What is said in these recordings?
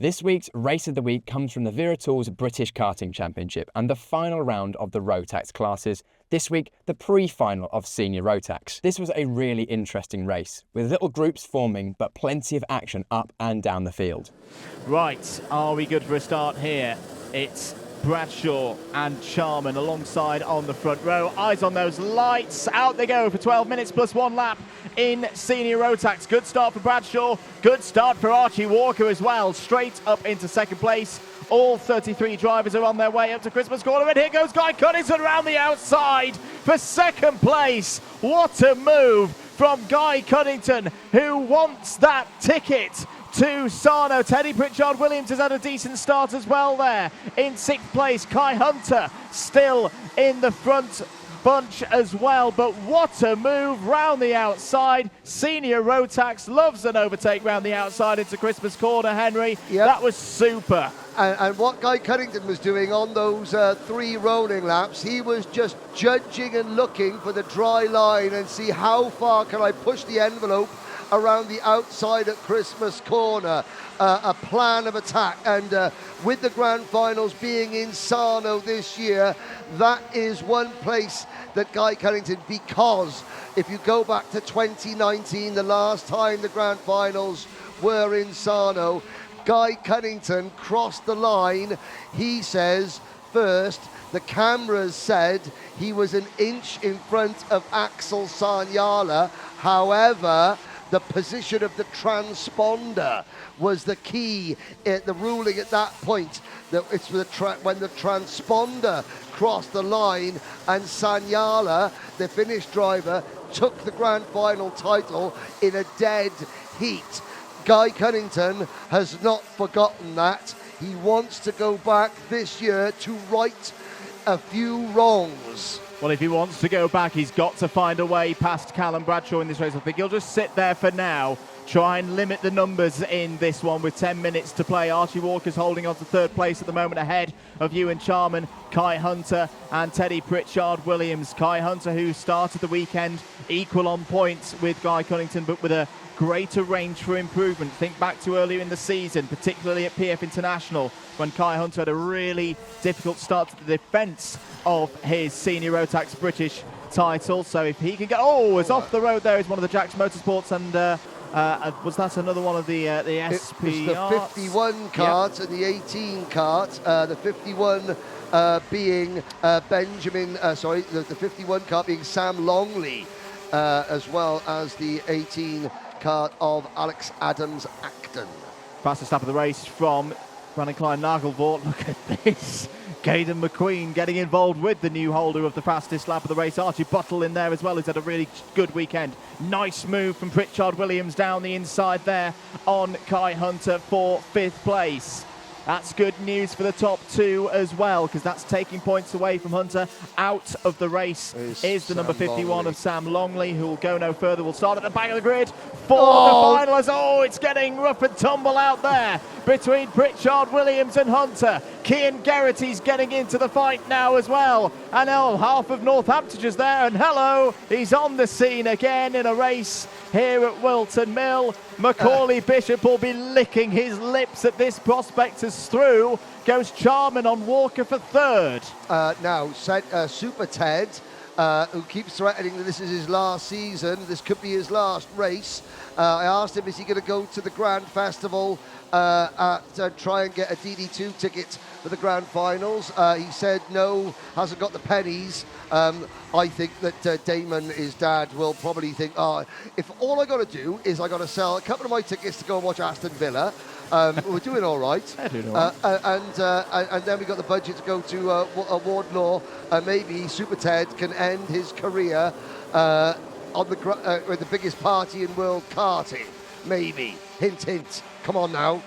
This week's Race of the Week comes from the Wera British Karting Championship and the final round of the Rotax classes. This week, the pre-final of Senior Rotax. This was a really interesting race, with little groups forming, but plenty of action up and down the field. Right, are we good for a start here? It's Bradshaw and Charman alongside on the front row. Eyes on those lights. Out they go for 12 minutes plus 1 lap in Senior Rotax. Good start for Bradshaw. Good start for Archie Walker as well. Straight up into second place. All 33 drivers are on their way up to Christmas Corner. And here goes Guy Cunnington around the outside for second place. What a move from Guy Cunnington, who wants that ticket to Sarno. Teddy Pritchard-Williams has had a decent start as well there. In 6th place, Kai Hunter still in the front bunch as well, but what a move round the outside. Senior Rotax loves an overtake round the outside into Christmas Corner, Henry. Yep. That was super. And what Guy Cunnington was doing on those 3 rolling laps, he was just judging and looking for the dry line and see how far can I push the envelope around the outside at Christmas Corner. A plan of attack, and with the grand finals being in Sarno this year, that is one place that Guy Cunnington, because if you go back to 2019, the last time the grand finals were in Sarno, Guy Cunnington crossed the line, he says, first. The cameras said he was an inch in front of Axel Sanyala. However, the position of the transponder was the key. The ruling at that point, that it's when the transponder crossed the line, and Sanyala, the Finnish driver, took the grand final title in a dead heat. Guy Cunnington has not forgotten that. He wants to go back this year to right a few wrongs. Well, if he wants to go back, he's got to find a way past Callum Bradshaw in this race. I think he'll just sit there for now, try and limit the numbers in this one with 10 minutes to play. Archie Walker's holding on to 3rd place at the moment, ahead of Ewan Charman, Kai Hunter and Teddy Pritchard-Williams. Kai Hunter, who started the weekend equal on points with Guy Cunnington, but with a greater range for improvement. Think back to earlier in the season, particularly at PF International, when Kai Hunter had a really difficult start to the defence of his Senior Rotax British title. So if he can get... Oh, it's off the road there. It's one of the Jacks Motorsports, and was that another one of the SP? It was the 51 kart, yep, and the 18 kart. The 51 being Benjamin... the 51 kart being Sam Longley, as well as the 18 kart of Alex Adams-Acton. Fastest lap of the race from Brandon Klein-Nagelvort. Look at this. Caden McQueen getting involved with the new holder of the fastest lap of the race. Archie Buttle in there as well, who's had a really good weekend. Nice move from Pritchard-Williams down the inside there on Kai Hunter for 5th place. That's good news for the top 2 as well, because that's taking points away from Hunter. Out of the race is the number 51 Longley. of Sam Longley, who will go no further. We'll start at the back of the grid for the finalists. Oh, it's getting rough and tumble out there between Pritchard-Williams and Hunter. Cian Geraghty's getting into the fight now as well. And half of Northamptonshire's there, and hello, he's on the scene again in a race here at Wilton Mill. Macaulay Bishop will be licking his lips at this prospect as through goes Charman on Walker for 3rd. Now, Super Ted, who keeps threatening that this is his last season, this could be his last race. I asked him, is he going to go to the Grand Festival to try and get a DD2 ticket for the Grand Finals? He said no, hasn't got the pennies. I think that Damon, his dad, will probably think, if all I got to do is I got to sell a couple of my tickets to go and watch Aston Villa, we're doing all right. And then we got the budget to go to Wardlaw, and maybe Super Ted can end his career on with the biggest party in world karting. Maybe. Hint, hint. Come on now.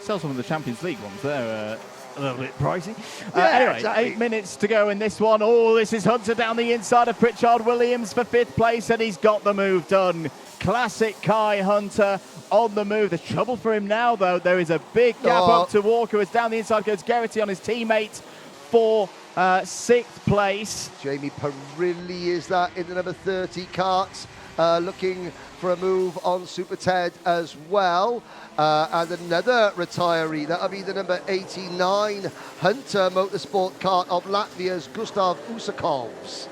Sell some of the Champions League ones. They're a little bit pricey. Yeah, anyway, exactly. 8 minutes to go in this one. Oh, this is Hunter down the inside of Pritchard-Williams for 5th place, and he's got the move done. Classic Kai Hunter on the move. There's trouble for him now, though. There is a big gap up to Walker as down the inside goes Geraghty on his teammate. for 6th place. Jamie Perilli is that in the number 30 Kart, looking for a move on Super Ted as well. And another retiree, that'll be the number 89 Hunter Motorsport Kart of Latvia's Gustav Usakovs.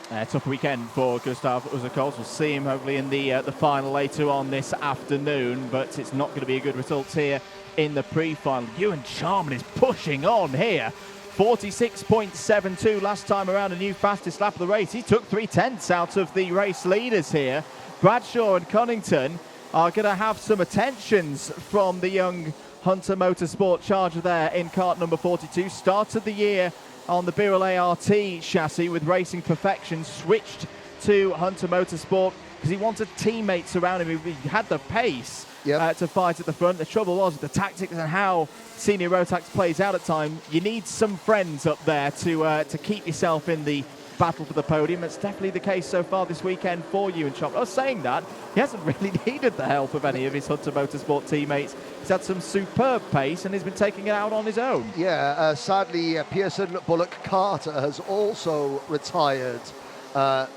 Tough weekend for Gustav Usakovs. We'll see him hopefully in the final later on this afternoon, but it's not going to be a good result here in the pre-final. Ewan Charman is pushing on here. 46.72 last time around, a new fastest lap of the race. He took 3/10 out of the race leaders here. Bradshaw and Cunnington are going to have some attentions from the young Hunter Motorsport charger there in kart number 42. Started the year on the Birol ART chassis with Racing Perfection, switched to Hunter Motorsport because he wanted teammates around him who had the pace to fight at the front. The trouble was the tactics and how Senior Rotax plays out at time. You need some friends up there to keep yourself in the battle for the podium. It's definitely the case so far this weekend for Ewan Chop. I was saying that he hasn't really needed the help of any of his Hunter Motorsport teammates. He's had some superb pace and he's been taking it out on his own. Yeah, sadly, Pearson Bullock Carter has also retired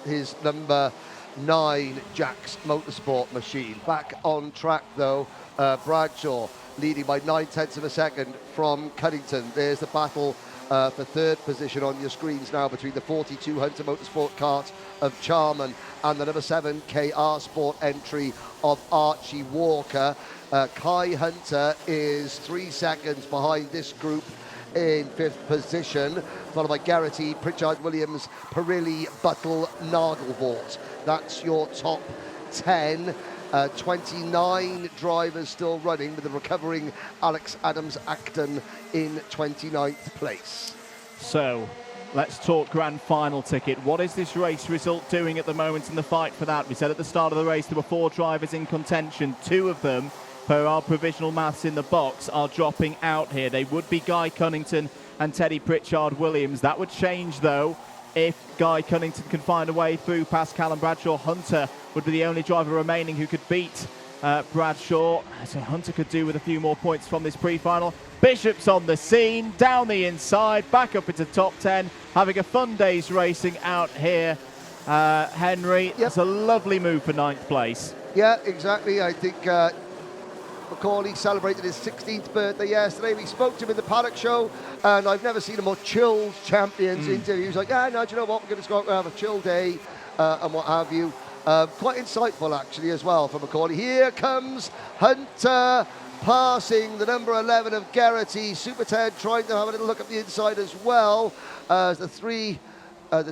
his number 9 Jax Motorsport machine. Back on track though, Bradshaw leading by 9/10 of a second from Cunnington. There's the battle for 3rd position on your screens now between the 42 Hunter Motorsport Kart of Charman and the number 7 KR Sport entry of Archie Walker. Kai Hunter is 3 seconds behind this group in 5th position, followed by Garrity, Pritchard Williams, Perilli, Buttle, Nagelvoort. That's your top 10. 29 drivers still running, with the recovering Alex Adams-Acton in 29th place. So, let's talk grand final ticket. What is this race result doing at the moment in the fight for that? We said at the start of the race there were 4 drivers in contention. 2 of them, per our provisional maths in the box, are dropping out here. They would be Guy Cunnington and Teddy Pritchard Williams. That would change though if Guy Cunnington can find a way through past Callum Bradshaw. Hunter would be the only driver remaining who could beat Bradshaw. So Hunter could do with a few more points from this pre-final. Bishop's on the scene, down the inside, back up into top 10, having a fun day's racing out here. Henry, It's a lovely move for 9th place. Yeah, exactly. I think Macaulay celebrated his 16th birthday yesterday. We spoke to him in the paddock show, and I've never seen a more chilled champions interview. He was like, no, do you know what? We're going to go out and have a chill day and what have you. Quite insightful, actually, as well, from Macaulay. Here comes Hunter, passing the number 11 of Garrity. Super Ted trying to have a little look at the inside as well, as the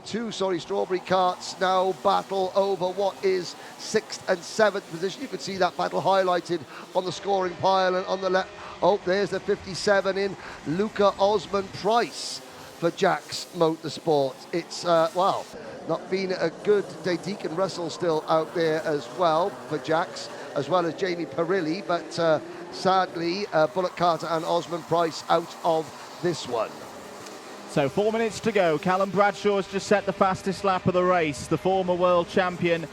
two Strawberry Karts now battle over what is 6th and 7th position. You can see that battle highlighted on the scoring pile, and on the left, oh, there's the 57 in Luca Osman Price for Jax Motorsport. It's, well, not been a good day. Deacon Russell still out there as well for Jax, as well as Jamie Perilli, but sadly, Bullock Carter and Osman Price out of this one. So 4 minutes to go. Callum Bradshaw has just set the fastest lap of the race. The former world champion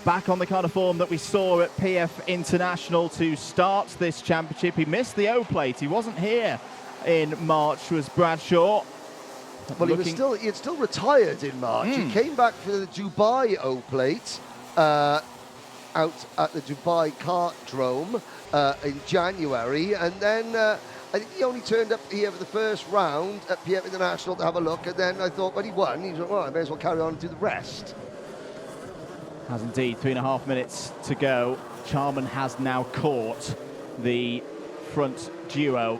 back on the kind of form that we saw at PF International to start this championship. He missed the O-plate. He wasn't here in March, was Bradshaw. Well, he had still retired in March. He came back for the Dubai O-plate out at the Dubai Kart Drome in January, and then I think he only turned up here for the first round at PF International to have a look, and then I thought, when he won, he was like, well, I may as well carry on and do the rest. Has indeed. 3.5 minutes to go. Charman has now caught the front duo.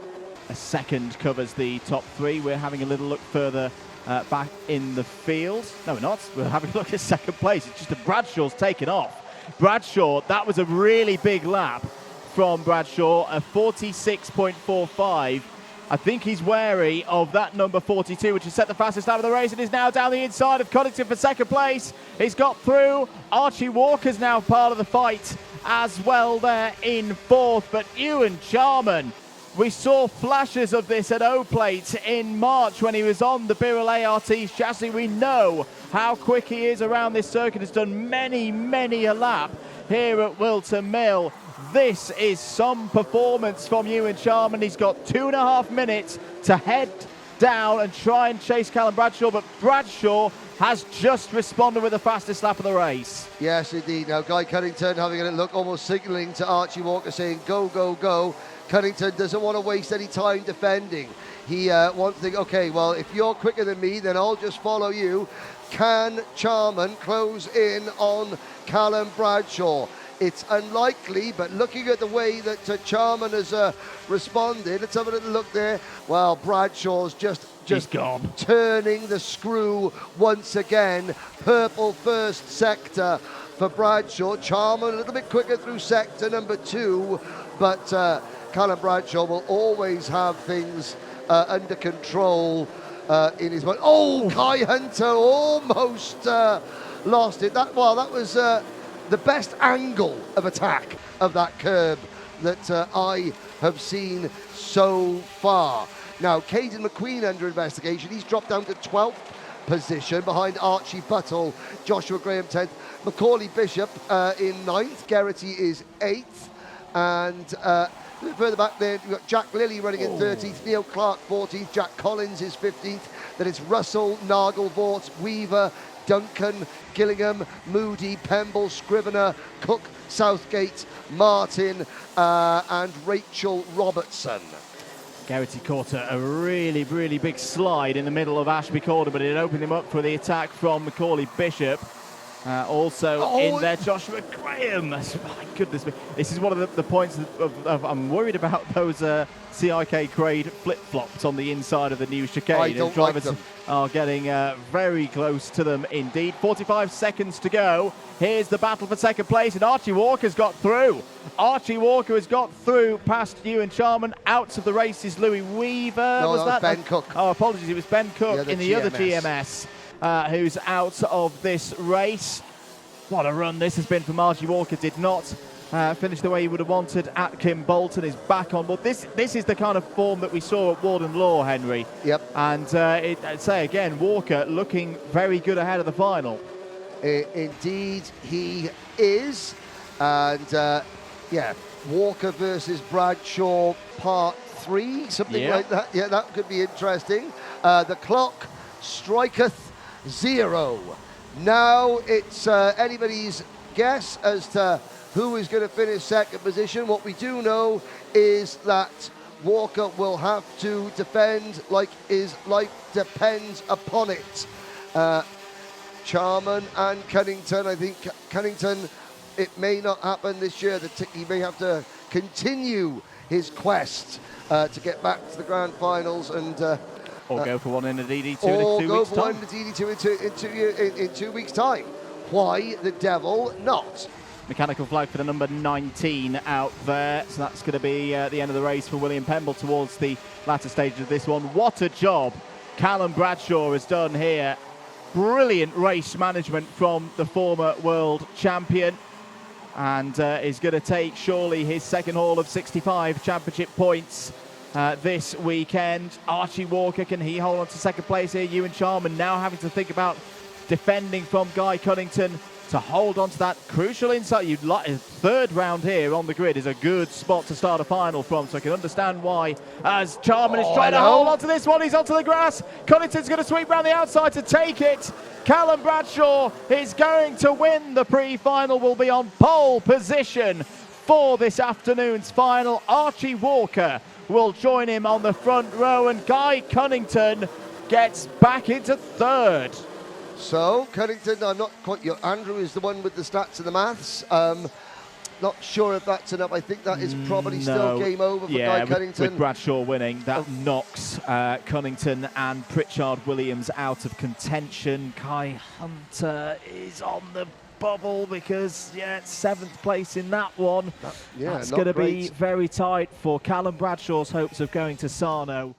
A second covers the top 3. We're having a little look further back in the field. No, we're not. We're having a look at second place. It's just that Bradshaw's taken off. Bradshaw, that was a really big lap from Bradshaw, a 46.45. I think he's wary of that number 42, which has set the fastest lap of the race, and is now down the inside of Cunnington for second place. He's got through. Archie Walker's now part of the fight as well there in 4th, but Ewan Charman, we saw flashes of this at O-Plate in March when he was on the Birol ART chassis. We know how quick he is around this circuit. Has done many, many a lap here at Wilton Mill. This is some performance from Ewan Charman. He's got 2.5 minutes to head down and try and chase Callum Bradshaw, but Bradshaw has just responded with the fastest lap of the race. Yes, indeed. Now, Guy Cunnington having a look, almost signalling to Archie Walker, saying, go, go, go. Cunnington doesn't want to waste any time defending. He wants to think, okay, well, if you're quicker than me, then I'll just follow you. Can Charman close in on Callum Bradshaw? It's unlikely, but looking at the way that Charman has responded, let's have a little look there. Well, Bradshaw's just gone. Turning the screw once again. Purple first sector for Bradshaw. Charman a little bit quicker through sector number 2, but Callum Bradshaw will always have things under control in his mind. Oh, Kai Hunter almost lost it. That was the best angle of attack of that curb that I have seen so far. Now, Caden McQueen under investigation. He's dropped down to 12th position behind Archie Buttle, Joshua Graham 10th, Macaulay Bishop in 9th, Geraghty is 8th, and a little further back there, we've got Jack Lilly running in 13th, Neil Clark 14th, Jack Collins is 15th, then it's Russell, Nagelvort, Weaver, Duncan, Gillingham, Moody, Pemble, Scrivener, Cook, Southgate, Martin, and Rachel Robertson. Geraghty caught a really, really big slide in the middle of Ashby Corner, but it opened him up for the attack from Macaulay Bishop. Also in there, Joshua Graham. My goodness me. This is one of the points of I'm worried about those CIK grade flip-flops on the inside of the new chicane. I don't drivers like them. Are getting very close to them indeed. 45 seconds to go. Here's the battle for second place, and Archie Walker's got through. Archie Walker has got through past Ewan Charman. Out of the race is Louis Weaver. No, that was Ben Cook. Oh, apologies. It was Ben Cook in the other GMS. who's out of this race. What a run this has been from Archie Walker. Did not finish the way he would have wanted at Kim Bolton. Is back on board. This is the kind of form that we saw at Warden Law, Henry. Yep. And I'd say again, Walker looking very good ahead of the final. Indeed, he is. And yeah, Walker versus Bradshaw part 3, something like that. Yeah, that could be interesting. The clock striketh 0. Now it's anybody's guess as to who is going to finish second position. What we do know is that Walker will have to defend like his life depends upon it. Charman and Cunnington, I think Cunnington, it may not happen this year. He may have to continue his quest to get back to the grand finals and or go for one in the DD2 or in 2 go weeks' for time. one in the DD2 in 2 weeks' time. Why the devil not? Mechanical flag for the number 19 out there. So that's going to be the end of the race for William Pemble towards the latter stage of this one. What a job Callum Bradshaw has done here. Brilliant race management from the former world champion, and is going to take surely his second haul of 65 championship points this weekend. Archie Walker, can he hold on to second place here? Ewan Charman now having to think about defending from Guy Cunnington to hold on to that crucial insight. You'd like a third round here on the grid is a good spot to start a final from, so I can understand why as Charman is trying to hold on to this one. He's onto the grass. Cunnington's going to sweep round the outside to take it. Callum Bradshaw is going to win the pre-final, will be on pole position for this afternoon's final. Archie Walker will join him on the front row, and Guy Cunnington gets back into third. So, Cunnington, I'm not quite... Andrew is the one with the stats and the maths. Not sure if that's enough. I think that is probably still game over for Guy Cunnington. With Bradshaw winning, that knocks Cunnington and Pritchard Williams out of contention. Kai Hunter is on the bubble because, it's 7th place in that one. That's going to be very tight for Callum Bradshaw's hopes of going to Sarno.